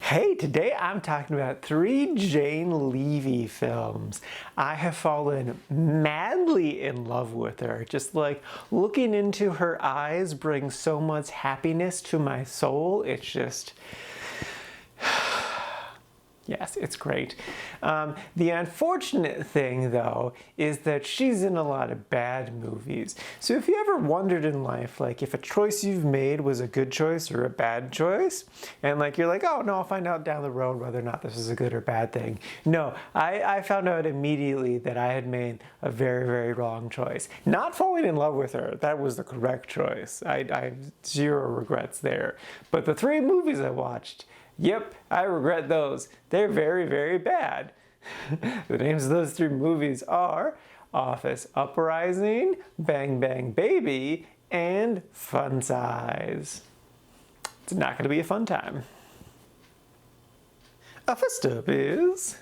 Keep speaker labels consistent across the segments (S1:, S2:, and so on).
S1: Hey, today I'm talking about 3 Jane Levy films. I have fallen madly in love with her. Just like looking into her eyes brings so much happiness to my soul. It's just... Yes, it's great. The unfortunate thing, though, is that she's in a lot of bad movies. So if you ever wondered in life, like, if a choice you've made was a good choice or a bad choice, and like you're like, oh no, I'll find out down the road whether or not this is a good or bad thing. No, I found out immediately that I had made a very, very wrong choice. Not falling in love with her, that was the correct choice. I have zero regrets there. But the 3 movies I watched, yep, I regret those. They're very, very bad. The names of those 3 movies are Office Uprising, Bang Bang Baby, and Fun Size. It's not going to be a fun time. First up is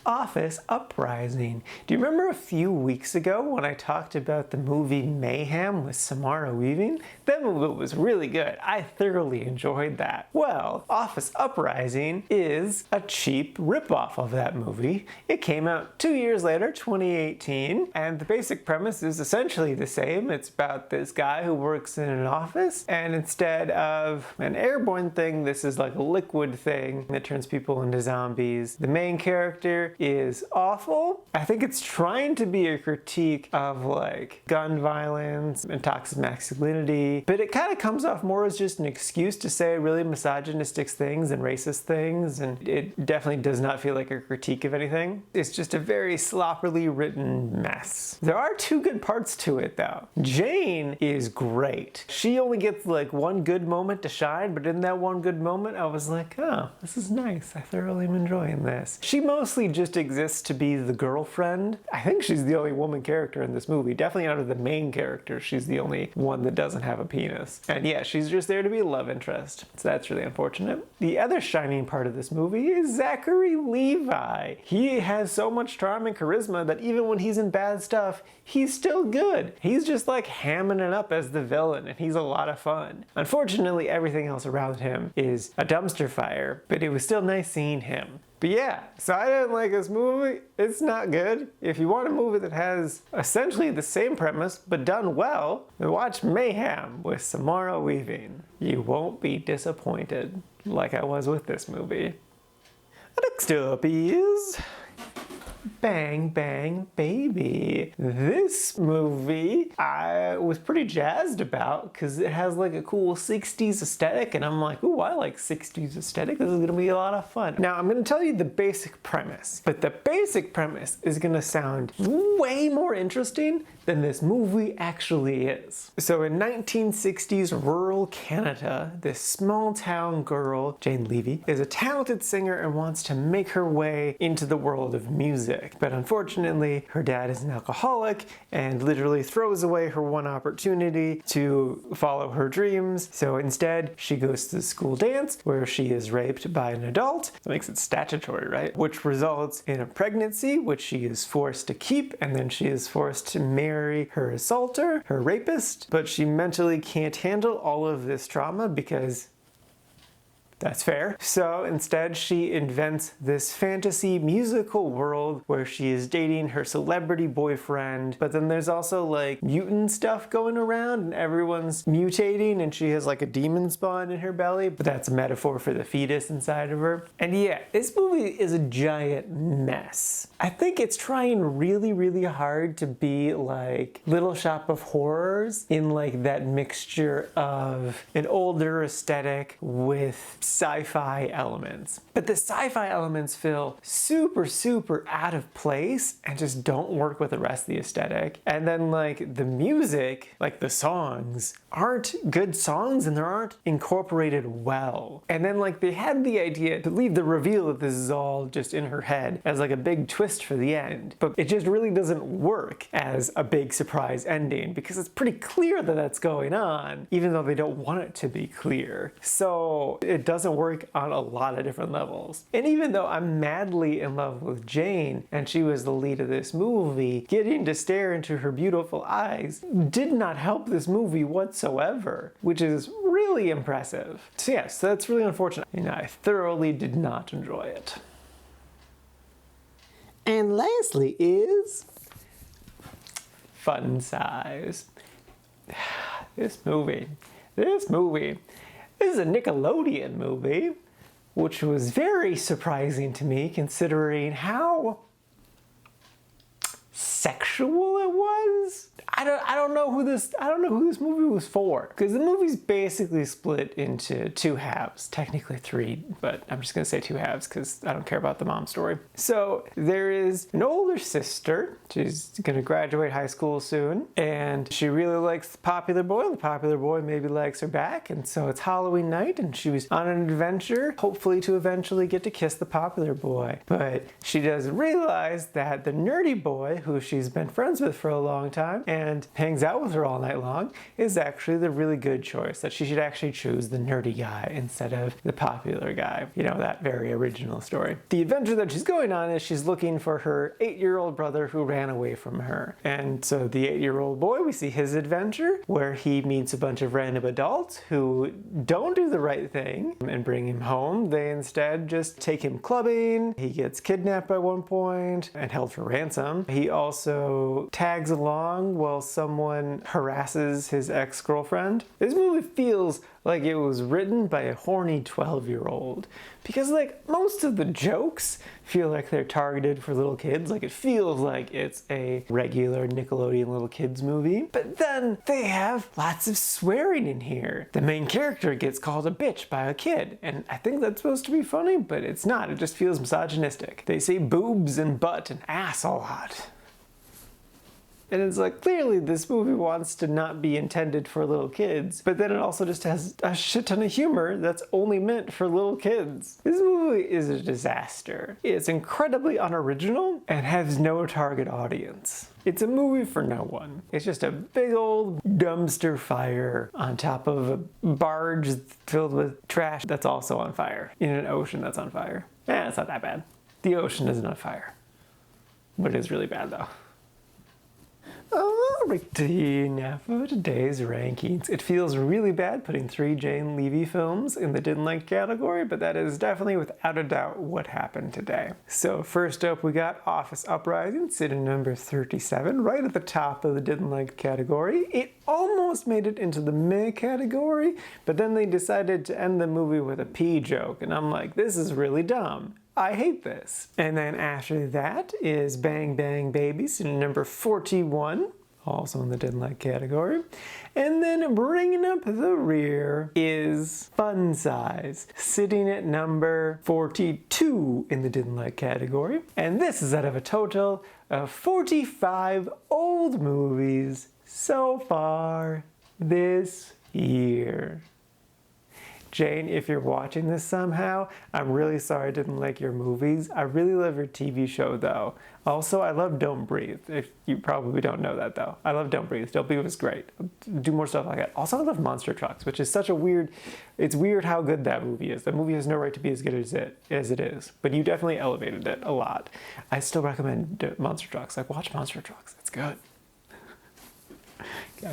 S1: Office Uprising. Do you remember a few weeks ago when I talked about the movie Mayhem with Samara Weaving? That movie was really good. I thoroughly enjoyed that. Well, Office Uprising is a cheap ripoff of that movie. It came out 2 years later, 2018, and the basic premise is essentially the same. It's about this guy who works in an office, and instead of an airborne thing, this is like a liquid thing that turns people into zombies. The main character is awful. I think it's trying to be a critique of like gun violence and toxic masculinity, but it kind of comes off more as just an excuse to say really misogynistic things and racist things, and it definitely does not feel like a critique of anything. It's just a very sloppily written mess. There are 2 good parts to it though. Jane is great. She only gets like 1 good moment to shine, but in that 1 good moment I was like, oh, this is nice. I thoroughly am enjoying this. She mostly just exists to be the girlfriend. I think she's the only woman character in this movie. Definitely out of the main characters, she's the only one that doesn't have a penis. And yeah, she's just there to be a love interest. So that's really unfortunate. The other shining part of this movie is Zachary Levi. He has so much charm and charisma that even when he's in bad stuff, he's still good. He's just like hamming it up as the villain, and he's a lot of fun. Unfortunately, everything else around him is a dumpster fire, but it was still nice seeing him. But yeah, so I didn't like this movie. It's not good. If you want a movie that has essentially the same premise but done well, then watch Mayhem with Samara Weaving. You won't be disappointed like I was with this movie. Next up is Bang Bang Baby. This movie I was pretty jazzed about because it has like a cool 60s aesthetic, and I'm like, ooh, I like 60s aesthetic. This is gonna be a lot of fun. Now I'm gonna tell you the basic premise, but the basic premise is gonna sound way more interesting than this movie actually is. So in 1960s rural Canada, this small town girl, Jane Levy, is a talented singer and wants to make her way into the world of music. But unfortunately, her dad is an alcoholic and literally throws away her one opportunity to follow her dreams. So instead, she goes to the school dance where she is raped by an adult. That makes it statutory, right? Which results in a pregnancy, which she is forced to keep, and then she is forced to marry her assaulter, her rapist, but she mentally can't handle all of this trauma because that's fair. So instead she invents this fantasy musical world where she is dating her celebrity boyfriend, but then there's also like mutant stuff going around and everyone's mutating and she has like a demon spawn in her belly, but that's a metaphor for the fetus inside of her. And yeah, this movie is a giant mess. I think it's trying really, really hard to be like Little Shop of Horrors in like that mixture of an older aesthetic with sci-fi elements. But the sci-fi elements feel super, super out of place and just don't work with the rest of the aesthetic. And then like the music, like the songs, aren't good songs and they aren't incorporated well. And then like they had the idea to leave the reveal that this is all just in her head as like a big twist for the end. But it just really doesn't work as a big surprise ending because it's pretty clear that that's going on, even though they don't want it to be clear. So it doesn't work on a lot of different levels. And even though I'm madly in love with Jane and she was the lead of this movie, getting to stare into her beautiful eyes did not help this movie whatsoever, which is really really impressive. So yes, that's really unfortunate. And I thoroughly did not enjoy it. And lastly is Fun Size. This movie. This is a Nickelodeon movie, which was very surprising to me considering how sexual it was. I don't know who this movie was for, because the movie's basically split into two halves, technically three, but I'm just gonna say two halves because I don't care about the mom story. So there is an older sister. She's gonna graduate high school soon, and she really likes the popular boy, and the popular boy maybe likes her back, and so it's Halloween night, and she was on an adventure, hopefully to eventually get to kiss the popular boy. But she doesn't realize that the nerdy boy, who she's been friends with for a long time and hangs out with her all night long, is actually the really good choice, that she should actually choose the nerdy guy instead of the popular guy. You know, that very original story. The adventure that she's going on is she's looking for her 8-year-old brother who ran away from her. And so the 8-year-old boy, we see his adventure where he meets a bunch of random adults who don't do the right thing and bring him home. They instead just take him clubbing. He gets kidnapped by one point and held for ransom. He also tags along while someone harasses his ex-girlfriend. This movie feels like it was written by a horny 12-year-old, because like most of the jokes feel like they're targeted for little kids. Like it feels like it's a regular Nickelodeon little kids movie, but then they have lots of swearing in here. The main character gets called a bitch by a kid, and I think that's supposed to be funny, but it's not. It just feels misogynistic. They say boobs and butt and ass a lot. And it's like, clearly this movie wants to not be intended for little kids, but then it also just has a shit ton of humor that's only meant for little kids. This movie is a disaster. It's incredibly unoriginal and has no target audience. It's a movie for no one. It's just a big old dumpster fire on top of a barge filled with trash that's also on fire, in an ocean that's on fire. It's not that bad. The ocean isn't on fire, but it is really bad though. Alrighty, now for today's rankings. It feels really bad putting 3 Jane Levy films in the didn't like category, but that is definitely without a doubt what happened today. So first up we got Office Uprising, sitting number 37, right at the top of the didn't like category. It almost made it into the meh category, but then they decided to end the movie with a pee joke, and I'm like, this is really dumb. I hate this. And then after that is Bang Bang Baby, sitting number 41, also in the didn't like category. And then bringing up the rear is Fun Size, sitting at number 42 in the didn't like category. And this is out of a total of 45 old movies so far this year. Jane, if you're watching this somehow, I'm really sorry I didn't like your movies. I really love your TV show though. Also, I love Don't Breathe. If you probably don't know that though. I love Don't Breathe. Don't Breathe was great. Do more stuff like that. Also, I love Monster Trucks, which is such a weird, it's weird how good that movie is. That movie has no right to be as good as it is, but you definitely elevated it a lot. I still recommend Monster Trucks. Like, watch Monster Trucks. It's good. Okay.